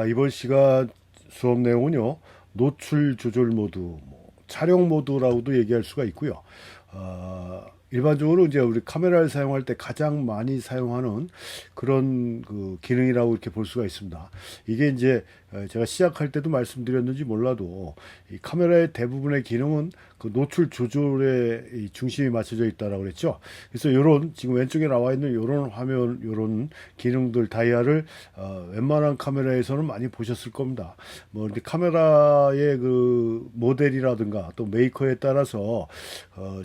이번 시간 수업 내용은요, 노출 조절 모드, 촬영 모드라고도 얘기할 수가 있고요. 일반적으로 이제 우리 카메라를 사용할 때 가장 많이 사용하는 그런 그 기능이라고 이렇게 볼 수가 있습니다. 이게 이제 제가 시작할 때도 말씀드렸는지 몰라도 이 카메라의 대부분의 기능은 그 노출 조절에 이 중심이 맞춰져 있다라고 그랬죠. 그래서 요런 지금 왼쪽에 나와 있는 요런 화면, 요런 기능들 다이아를 웬만한 카메라에서는 많이 보셨을 겁니다. 뭐 이렇게 카메라의 그 모델이라든가 또 메이커에 따라서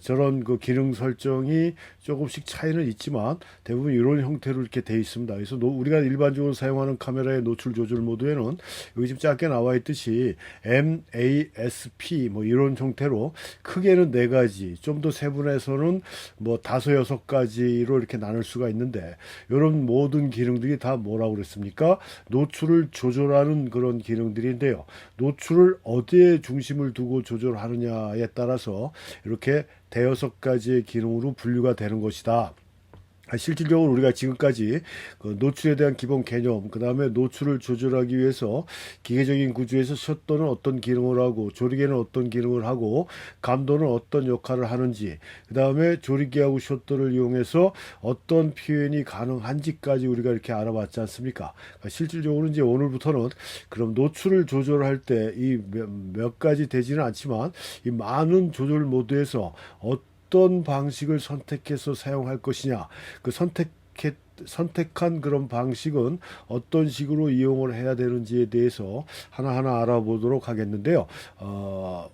저런 그 기능 설정이 조금씩 차이는 있지만 대부분 이런 형태로 이렇게 돼 있습니다. 그래서 우리가 일반적으로 사용하는 카메라의 노출 조절 모드에는 여기 지금 짧게 나와 있듯이 MASP 뭐 이런 형태로 크게는 네 가지, 좀 더 세분해서는 뭐 다섯 여섯 가지로 이렇게 나눌 수가 있는데 이런 모든 기능들이 다 뭐라고 그랬습니까? 노출을 조절하는 그런 기능들인데요. 노출을 어디에 중심을 두고 조절하느냐에 따라서 이렇게 대여섯 가지의 기능으로 분류가 되는 것이다. 실질적으로 우리가 지금까지 그 노출에 대한 기본 개념, 그 다음에 노출을 조절하기 위해서 기계적인 구조에서 셔터는 어떤 기능을 하고, 조리개는 어떤 기능을 하고, 감도는 어떤 역할을 하는지, 그 다음에 조리개하고 셔터를 이용해서 어떤 표현이 가능한지까지 우리가 이렇게 알아봤지 않습니까? 실질적으로 이제 오늘부터는 그럼 노출을 조절할 때 이 몇 가지 되지는 않지만 이 많은 조절 모드에서 어떤 방식을 선택해서 사용할 것이냐, 그 선택한 그런 방식은 어떤 식으로 이용을 해야 되는지에 대해서 하나하나 알아보도록 하겠는데요.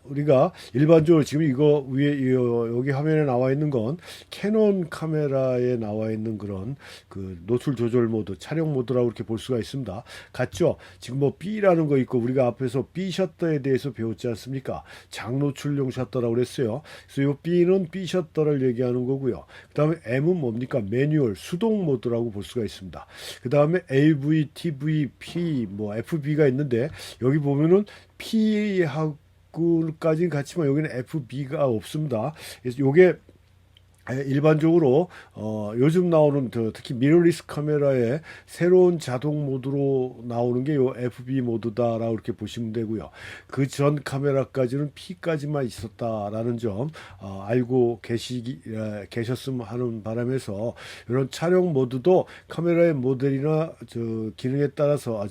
우리가 일반적으로 지금 이거 위에 여기 화면에 나와 있는 건 캐논 카메라에 나와 있는 그런 그 노출 조절 모드, 촬영 모드라고 이렇게 볼 수가 있습니다. 같죠? 지금 뭐 B라는 거 있고 우리가 앞에서 B 셔터에 대해서 배웠지 않습니까? 장노출용 셔터라고 그랬어요. 그래서 이 B는 B 셔터를 얘기하는 거고요. 그 다음에 M은 뭡니까? 매뉴얼, 수동 모드라고 볼 수가 있습니다. 그 다음에 AV, TV, P, 뭐 FB가 있는데 여기 보면은 P하고까지는 같지만 여기는 FB가 없습니다. 그래서 요게 일반적으로 요즘 나오는 특히 미러리스 카메라의 새로운 자동 모드로 나오는 게 요 FB 모드다라고 이렇게 보시면 되고요. 그 전 카메라까지는 P까지만 있었다라는 점 알고 계셨으면 하는 바람에서 이런 촬영 모드도 카메라의 모델이나 저 기능에 따라서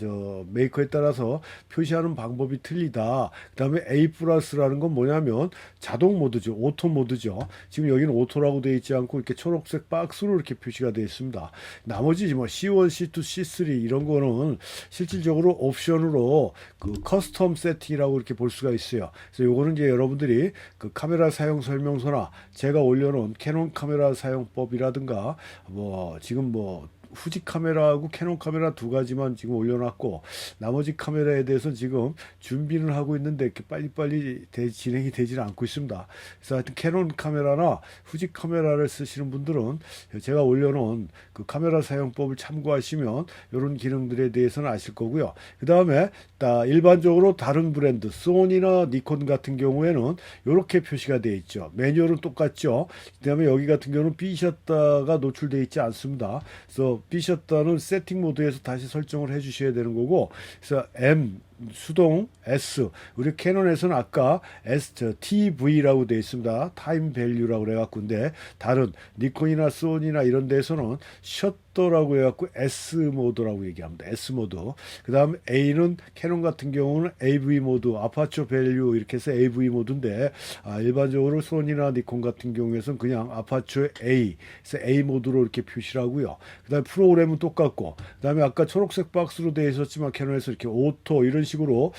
메이커에 따라서 표시하는 방법이 틀리다. 그다음에 A 플러스라는 건 뭐냐면 자동 모드죠, 오토 모드죠. 지금 여기는 오토라고 되어 있지 않고 이렇게 초록색 박스로 이렇게 표시가 되어 있습니다. 나머지 뭐 C1, C2, C3 이런 거는 실질적으로 옵션으로 그 커스텀 세팅이라고 이렇게 볼 수가 있어요. 그래서 요거는 이제 여러분들이 그 카메라 사용 설명서나 제가 올려놓은 캐논 카메라 사용법이라든가 뭐 지금 뭐 후지 카메라하고 캐논 카메라 두 가지만 지금 올려놨고 나머지 카메라에 대해서 지금 준비를 하고 있는데 이렇게 빨리빨리 진행이 되지는 않고 있습니다. 그래서 하여튼 캐논 카메라나 후지 카메라를 쓰시는 분들은 제가 올려놓은 그 카메라 사용법을 참고하시면 이런 기능들에 대해서는 아실 거고요. 그 다음에 일반적으로 다른 브랜드 소니나 니콘 같은 경우에는 이렇게 표시가 되어 있죠. 매뉴얼은 똑같죠. 그 다음에 여기 같은 경우는 B 셔터가 노출되어 있지 않습니다. 그래서 B 셔터는 세팅 모드에서 다시 설정을 해 주셔야 되는 거고, 그래서 M 수동 S, 우리 캐논에서는 아까 TV라고 되어 있습니다. 타임 밸류라고 그래갖고인데 다른 니콘이나 소니나 이런 데서는 셔터라고 해갖고 S 모드라고 얘기합니다. S 모드. 그 다음에 A는 캐논 같은 경우는 AV 모드, 아파처 밸류 이렇게 해서 AV 모드인데 일반적으로 소니나 니콘 같은 경우에서는 그냥 아파처 A, 그래서 A 모드로 이렇게 표시를 하고요. 그 다음에 프로그램은 똑같고, 그 다음에 아까 초록색 박스로 되어 있었지만 캐논에서 이렇게 오토 이런 식으로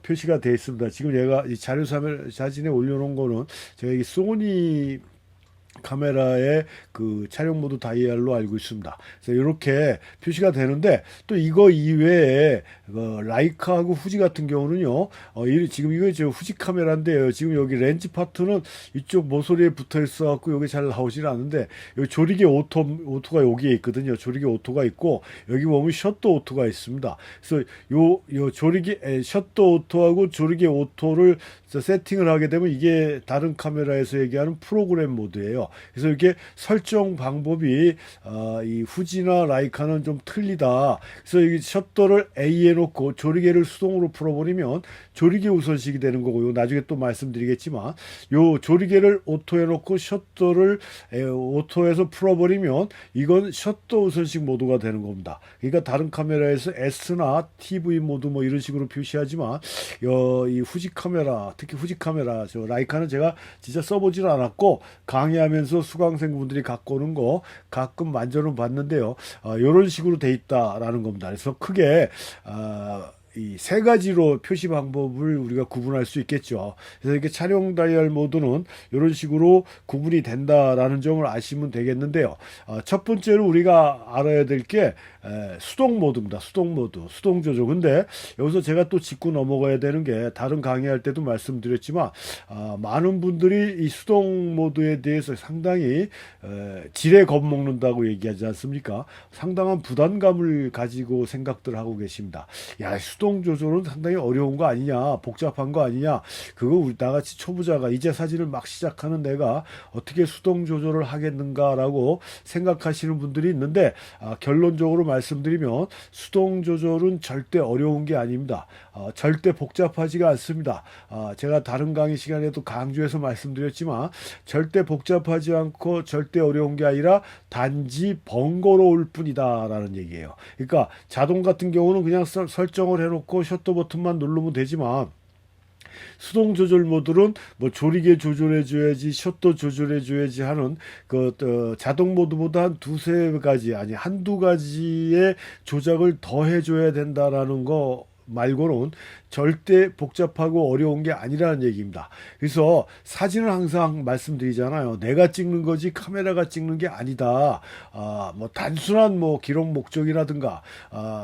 표시가 되어 있습니다. 지금 얘가 이 자료 사진에 올려놓은 거는 제가 이 소니 카메라의 그 촬영 모드 다이얼로 알고 있습니다. 그래서 이렇게 표시가 되는데 또 이거 이외에 라이카하고 후지 같은 경우는요. 지금 이거 저 후지 카메라인데요. 지금 여기 렌즈 파트는 이쪽 모서리에 붙어 있어 갖고 여기 잘 나오질 않는데 여기 조리개 오토가 여기에 있거든요. 조리개 오토가 있고 여기 보면 셔터 오토가 있습니다. 그래서 요 조리개 셔터 오토하고 조리개 오토를 세팅을 하게 되면 이게 다른 카메라에서 얘기하는 프로그램 모드예요. 그래서 이렇게 설정 방법이 이 후지나 라이카는 좀 틀리다. 그래서 이 셔터를 A에 놓고 조리개를 수동으로 풀어버리면 조리개 우선식이 되는 거고요. 나중에 또 말씀드리겠지만 요 조리개를 오토에 놓고 셔터를 오토에서 풀어버리면 이건 셔터 우선식 모드가 되는 겁니다. 그러니까 다른 카메라에서 S나 TV 모드 뭐 이런 식으로 표시하지만 이 후지 카메라, 특히 후지 카메라 저 라이카는 제가 진짜 써보질 않았고 강의하면서 수강생분들이 갖고 오는 거 가끔 만져는 봤는데요. 이런 식으로 돼 있다라는 겁니다. 그래서 크게 이 세 가지로 표시 방법을 우리가 구분할 수 있겠죠. 그래서 이렇게 촬영 다이얼 모드는 이런 식으로 구분이 된다라는 점을 아시면 되겠는데요. 첫 번째로 우리가 알아야 될 게 수동 모드입니다. 수동 모드, 수동 조절. 근데 여기서 제가 또 짚고 넘어가야 되는 게 다른 강의할 때도 말씀드렸지만 많은 분들이 이 수동 모드에 대해서 상당히 지레 겁먹는다고 얘기하지 않습니까? 상당한 부담감을 가지고 생각들 하고 계십니다. 야, 수동 조절은 상당히 어려운 거 아니냐, 복잡한 거 아니냐, 그거 우리 나같이 초보자가 이제 사진을 막 시작하는 내가 어떻게 수동 조절을 하겠는가라고 생각하시는 분들이 있는데 결론적으로 말씀드리면 수동 조절은 절대 어려운 게 아닙니다. 절대 복잡하지가 않습니다. 제가 다른 강의 시간에도 강조해서 말씀드렸지만 절대 복잡하지 않고 절대 어려운 게 아니라 단지 번거로울 뿐이다라는 얘기예요. 그러니까 자동 같은 경우는 그냥 설정을 해놓고 셔터 버튼만 누르면 되지만 수동 조절 모드는 뭐 조리개 조절해 줘야지 셔터 조절해 줘야지 하는 자동 모드보다 한 두세 가지 아니 한두 가지의 조작을 더 해줘야 된다라는 거 말고는 절대 복잡하고 어려운 게 아니라는 얘기입니다. 그래서 사진을 항상 말씀드리잖아요. 내가 찍는 거지 카메라가 찍는 게 아니다. 뭐 단순한 뭐 기록 목적이라든가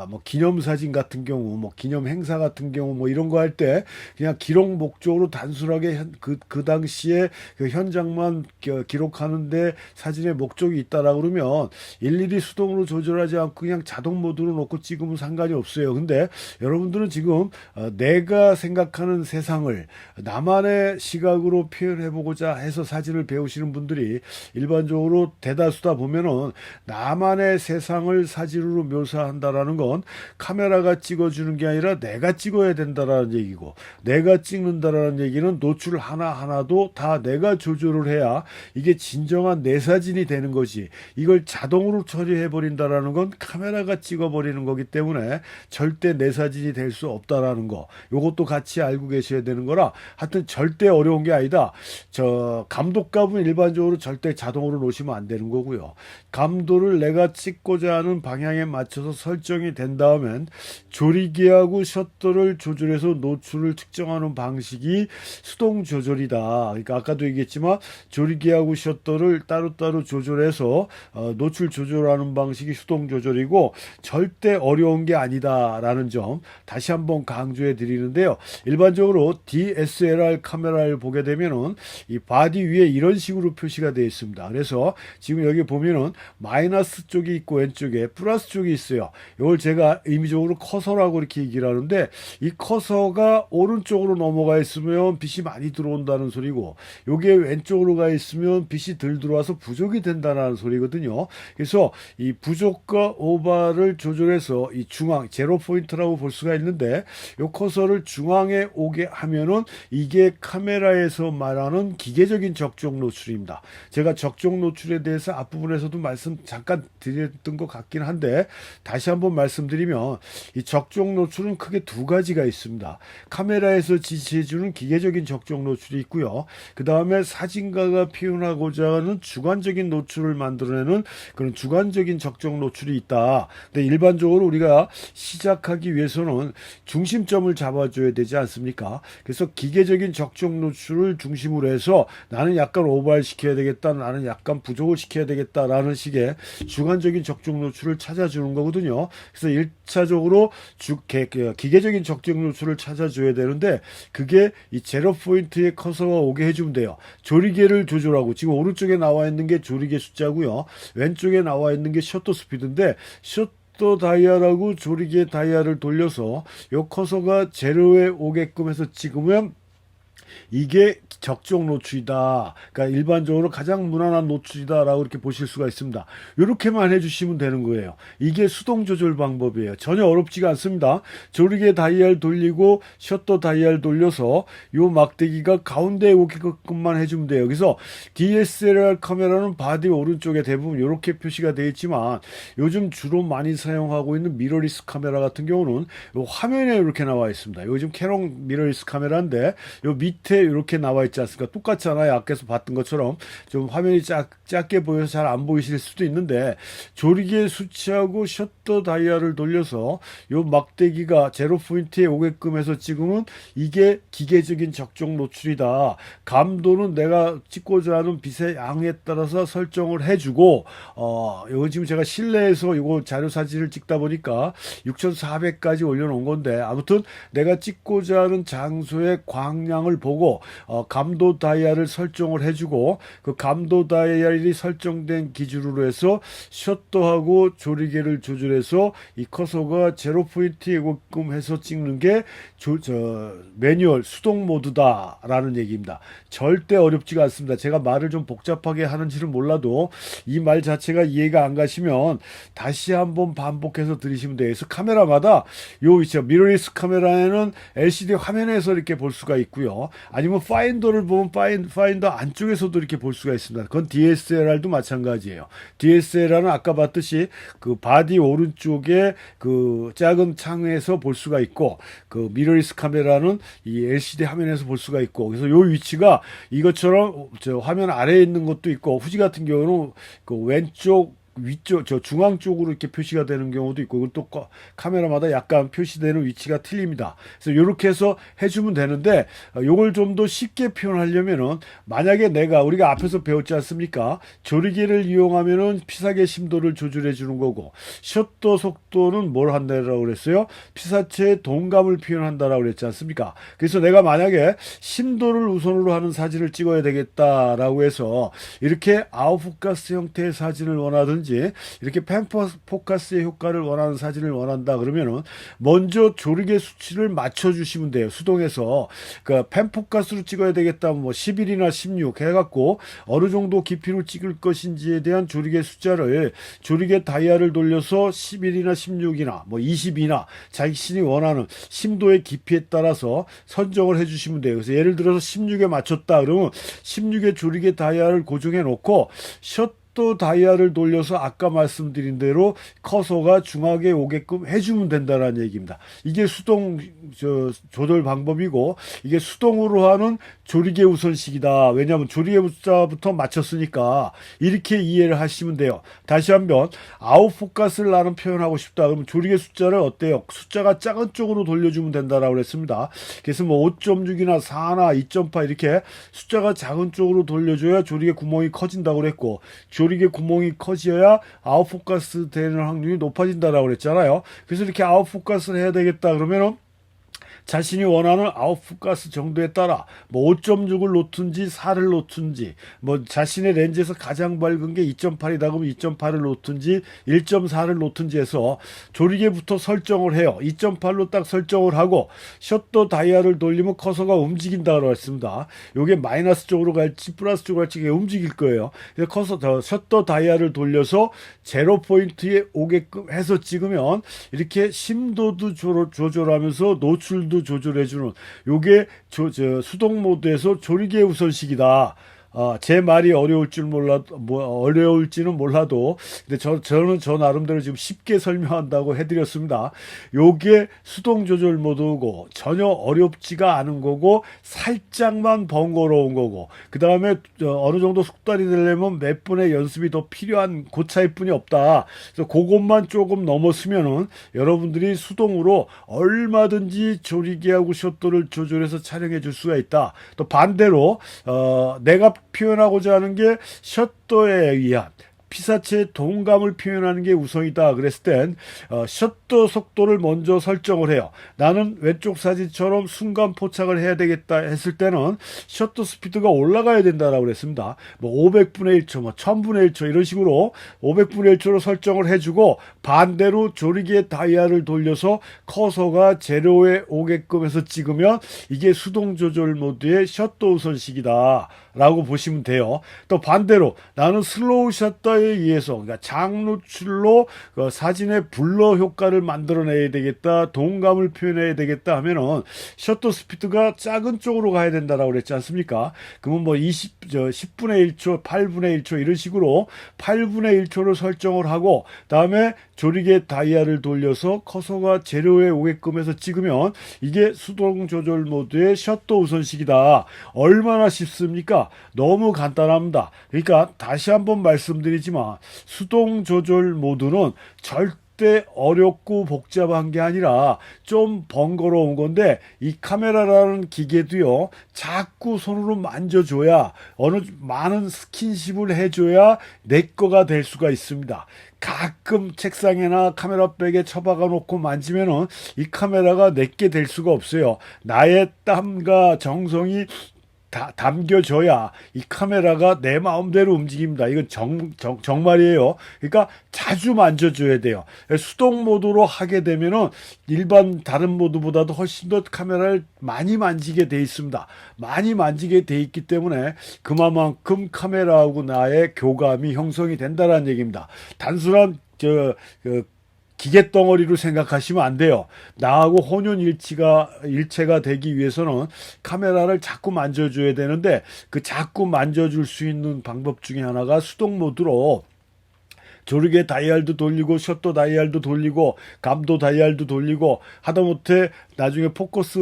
뭐 기념사진 같은 경우 뭐 기념 행사 같은 경우 뭐 이런 거 할 때 그냥 기록 목적으로 단순하게 그 당시에 그 현장만 기록하는데 사진의 목적이 있다라고 그러면 일일이 수동으로 조절하지 않고 그냥 자동 모드로 놓고 찍으면 상관이 없어요. 근데 여러분들은 지금 내가 생각하는 세상을 나만의 시각으로 표현해보고자 해서 사진을 배우시는 분들이 일반적으로 대다수다 보면은 나만의 세상을 사진으로 묘사한다라는 건 카메라가 찍어주는 게 아니라 내가 찍어야 된다라는 얘기고 내가 찍는다라는 얘기는 노출 하나하나도 다 내가 조절을 해야 이게 진정한 내 사진이 되는 거지 이걸 자동으로 처리해버린다라는 건 카메라가 찍어버리는 거기 때문에 절대 내 사진이 될 수 없다라는 거 요것도 같이 알고 계셔야 되는 거라 하여튼 절대 어려운 게 아니다. 저 감독값은 일반적으로 절대 자동으로 놓으시면 안 되는 거고요. 감도를 내가 찍고자 하는 방향에 맞춰서 설정이 된 다음엔 조리개하고 셔터를 조절해서 노출을 측정하는 방식이 수동 조절이다. 그러니까 아까도 얘기했지만 조리개하고 셔터를 따로따로 조절해서 노출 조절하는 방식이 수동 조절이고 절대 어려운 게 아니다라는 점 다시 한번 강조해 드리는데요. 일반적으로 DSLR 카메라를 보게 되면은 이 바디 위에 이런 식으로 표시가 되어 있습니다. 그래서 지금 여기 보면은 마이너스 쪽이 있고 왼쪽에 플러스 쪽이 있어요. 이걸 제가 의미적으로 커서라고 이렇게 얘기를 하는데 이 커서가 오른쪽으로 넘어가 있으면 빛이 많이 들어온다는 소리고 이게 왼쪽으로 가 있으면 빛이 덜 들어와서 부족이 된다는 소리거든요. 그래서 이 부족과 오버를 조절해서 이 중앙 제로 포인트라고 볼 수가 있는데 이 커서를 중앙에 오게 하면은 이게 카메라에서 말하는 기계적인 적정 노출입니다. 제가 적정 노출에 대해서 앞부분에서도 말씀 잠깐 드렸던 것 같긴 한데 다시 한번 말씀드리면 이 적정 노출은 크게 두 가지가 있습니다. 카메라에서 지시해주는 기계적인 적정 노출이 있고요. 그 다음에 사진가가 표현하고자 하는 주관적인 노출을 만들어내는 그런 주관적인 적정 노출이 있다. 근데 일반적으로 우리가 시작하기 위해서는 중심점을 잡아줘야 되지 않습니까? 그래서 기계적인 적정 노출을 중심으로 해서 나는 약간 오버를 시켜야 되겠다, 나는 약간 부족을 시켜야 되겠다라는 식의 주관적인 적정 노출을 찾아주는 거거든요. 그래서 1차적으로 기계적인 적정 노출을 찾아줘야 되는데 그게 이 제로 포인트의 커서가 오게 해주면 돼요. 조리개를 조절하고 지금 오른쪽에 나와 있는 게 조리개 숫자고요. 왼쪽에 나와 있는 게 셔터 스피드인데 셔터 다이얼하고 조리개 다이얼을 돌려서 요 커서가 제로에 오게끔 해서 찍으면 이게 적정 노출이다. 그러니까 일반적으로 가장 무난한 노출이다라고 이렇게 보실 수가 있습니다. 이렇게만 해주시면 되는 거예요. 이게 수동 조절 방법이에요. 전혀 어렵지가 않습니다. 조리개 다이얼 돌리고 셔터 다이얼 돌려서 요 막대기가 가운데에 오게끔만 해주면 돼요. 그래서 DSLR 카메라는 바디 오른쪽에 대부분 이렇게 표시가 되어 있지만 요즘 주로 많이 사용하고 있는 미러리스 카메라 같은 경우는 요 화면에 이렇게 나와 있습니다. 요즘 캐논 미러리스 카메라인데 요 밑에 이렇게 나와 있지 않습니까? 똑같잖아요. 아까서 봤던 것처럼 좀 화면이 작게 보여서 잘 안 보이실 수도 있는데 조리개 수치하고 셔터 다이얼을 돌려서 요 막대기가 제로 포인트에 오게끔 해서 찍으면 이게 기계적인 적정 노출이다. 감도는 내가 찍고자 하는 빛의 양에 따라서 설정을 해주고 이거 지금 제가 실내에서 이거 자료 사진을 찍다 보니까 6400까지 올려놓은 건데 아무튼 내가 찍고자 하는 장소의 광량을 보고 감도 다이얼을 설정을 해주고 그 감도 다이얼이 설정된 기준으로 해서 셔터하고 조리개를 조절해서 이 커서가 제로 포인트에 오게끔 해서 찍는 게 매뉴얼 수동 모드다라는 얘기입니다. 절대 어렵지가 않습니다. 제가 말을 좀 복잡하게 하는지는 몰라도 이 말 자체가 이해가 안 가시면 다시 한번 반복해서 들으시면 돼요. 그래서 카메라마다 요 위치가 미러리스 카메라에는 LCD 화면에서 이렇게 볼 수가 있고요. 아니면 파인더를 보면 파인더 안쪽에서도 이렇게 볼 수가 있습니다. 그건 DSLR도 마찬가지예요. DSLR은 아까 봤듯이 그 바디 오른쪽에 그 작은 창에서 볼 수가 있고 그 미러리스 카메라는 이 LCD 화면에서 볼 수가 있고 그래서 요 위치가 이것처럼 저 화면 아래에 있는 것도 있고 후지 같은 경우는 그 왼쪽 위쪽 저 중앙 쪽으로 이렇게 표시가 되는 경우도 있고 이건 또 카메라마다 약간 표시되는 위치가 틀립니다. 그래서 이렇게 해서 해주면 되는데 요걸 좀 더 쉽게 표현하려면은 만약에 우리가 앞에서 배웠지 않습니까? 조리개를 이용하면은 피사계 심도를 조절해 주는 거고 셔터 속도는 뭘 한다라고 그랬어요? 피사체의 동감을 표현한다라고 그랬지 않습니까? 그래서 내가 만약에 심도를 우선으로 하는 사진을 찍어야 되겠다라고 해서 이렇게 아웃포커스 형태의 사진을 원하든지 이렇게 펜포커스의 효과를 원하는 사진을 원한다 그러면은 먼저 조리개 수치를 맞춰 주시면 돼요. 수동에서 그 펜포커스로 찍어야 되겠다면 뭐 11이나 16 해갖고 어느 정도 깊이로 찍을 것인지에 대한 조리개 숫자를 조리개 다이얼을 돌려서 11이나 16이나 뭐 20이나 자신이 원하는 심도의 깊이에 따라서 선정을 해주시면 돼요. 그래서 예를 들어서 16에 맞췄다 그러면 16의 조리개 다이얼을 고정해 놓고 또 다이얼을 돌려서 아까 말씀드린 대로 커서가 중앙에 오게끔 해주면 된다는 얘기입니다. 이게 수동 조절 방법이고 이게 수동으로 하는 조리개 우선식이다. 왜냐하면 조리개 숫자부터 맞췄으니까 이렇게 이해를 하시면 돼요. 다시 한번 아웃포커스를 나는 표현하고 싶다. 그러면 조리개 숫자를 어때요? 숫자가 작은 쪽으로 돌려주면 된다라고 그랬습니다. 그래서 뭐 5.6이나 4나 2.8 이렇게 숫자가 작은 쪽으로 돌려줘야 조리개 구멍이 커진다고 그랬고 조리개 구멍이 커져야 아웃포커스 되는 확률이 높아진다라고 그랬잖아요. 그래서 이렇게 아웃포커스를 해야 되겠다 그러면은 자신이 원하는 아웃포커스 정도에 따라 뭐 5.6을 놓든지 4를 놓든지 뭐 자신의 렌즈에서 가장 밝은 게 2.8이다 그러면 2.8을 놓든지 1.4를 놓든지 해서 조리개부터 설정을 해요. 2.8로 딱 설정을 하고 셔터 다이얼을 돌리면 커서가 움직인다고 했습니다. 이게 마이너스 쪽으로 갈지 플러스 쪽으로 갈지 움직일 거예요. 그래서 셔터 다이얼을 돌려서 제로 포인트에 오게끔 해서 찍으면 이렇게 심도도 조절하면서 노출도 조절해주는 요게 수동 모드에서 조리개 우선식이다. 제 말이 어려울지는 몰라도, 근데 저는 저 나름대로 지금 쉽게 설명한다고 해드렸습니다. 요게 수동 조절 모드고, 전혀 어렵지가 않은 거고, 살짝만 번거로운 거고, 그 다음에 어느 정도 숙달이 되려면 몇 번의 연습이 더 필요한 그 차이뿐이 없다. 그래서 그것만 조금 넘었으면은 여러분들이 수동으로 얼마든지 조리개하고 셔터를 조절해서 촬영해 줄 수가 있다. 또 반대로, 내가 표현하고자 하는 게 셔터에 의한 피사체의 동감을 표현하는 게 우선이다 그랬을 땐 셔터 속도를 먼저 설정을 해요. 나는 왼쪽 사진처럼 순간 포착을 해야 되겠다 했을 때는 셔터 스피드가 올라가야 된다라고 그랬습니다. 뭐 500분의 1초, 뭐 1000분의 1초 이런 식으로 500분의 1초로 설정을 해주고 반대로 조리개 다이얼을 돌려서 커서가 제로에 오게끔 해서 찍으면 이게 수동 조절 모드의 셔터 우선식이다 라고 보시면 돼요. 또 반대로 나는 슬로우 셔터에 의해서 그러니까 장노출로 사진의 블러 효과를 만들어내야 되겠다, 동감을 표현해야 되겠다 하면은 셔터 스피드가 작은 쪽으로 가야 된다라고 그랬지 않습니까? 그러면 뭐 10분의 1초, 8분의 1초 이런 식으로 8분의 1초를 설정을 하고 다음에 조리개 다이얼을 돌려서 커서가 제로에 오게끔 해서 찍으면 이게 수동 조절 모드의 셔터 우선식이다. 얼마나 쉽습니까? 너무 간단합니다. 그러니까 다시 한번 말씀드리지만 수동 조절 모드는 절대 어렵고 복잡한 게 아니라 좀 번거로운 건데 이 카메라라는 기계도요 자꾸 손으로 만져줘야 어느 많은 스킨십을 해줘야 내 거가 될 수가 있습니다. 가끔 책상에나 카메라백에 처박아 놓고 만지면은 이 카메라가 내게 될 수가 없어요. 나의 땀과 정성이 담겨져야 이 카메라가 내 마음대로 움직입니다. 이건 정말이에요. 그러니까 자주 만져줘야 돼요. 수동 모드로 하게 되면은 일반 다른 모드보다도 훨씬 더 카메라를 많이 만지게 돼 있습니다. 많이 만지게 돼 있기 때문에 그만큼 카메라하고 나의 교감이 형성이 된다는 얘기입니다. 단순한 기계 덩어리로 생각하시면 안 돼요. 나하고 일체가 되기 위해서는 카메라를 자꾸 만져줘야 되는데 그 자꾸 만져줄 수 있는 방법 중에 하나가 수동 모드로 조르게 다이얼도 돌리고 셔터 다이얼도 돌리고 감도 다이얼도 돌리고 하다못해 나중에 포커스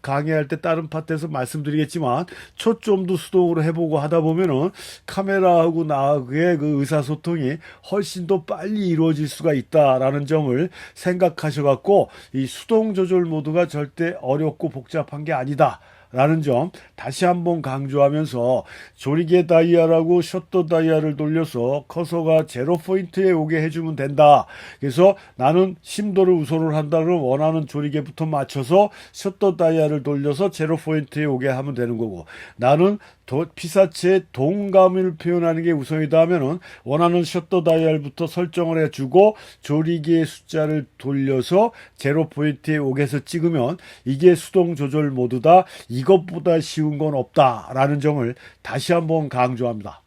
강의할 때 다른 파트에서 말씀드리겠지만 초점도 수동으로 해보고 하다 보면은 카메라하고 나의 그 의사소통이 훨씬 더 빨리 이루어질 수가 있다라는 점을 생각하셔갖고 이 수동 조절 모드가 절대 어렵고 복잡한 게 아니다. 라는 점 다시 한번 강조하면서 조리개 다이얼하고 셔터 다이얼을 돌려서 커서가 제로 포인트에 오게 해주면 된다. 그래서 나는 심도를 우선을 한다면 원하는 조리개부터 맞춰서 셔터 다이얼을 돌려서 제로 포인트에 오게 하면 되는 거고 나는 피사체의 동감을 표현하는 게 우선이다 하면은 원하는 셔터 다이얼부터 설정을 해주고 조리개의 숫자를 돌려서 제로 포인트에 오게 해서 찍으면 이게 수동 조절 모드다. 이것보다 쉬운 건 없다라는 점을 다시 한번 강조합니다.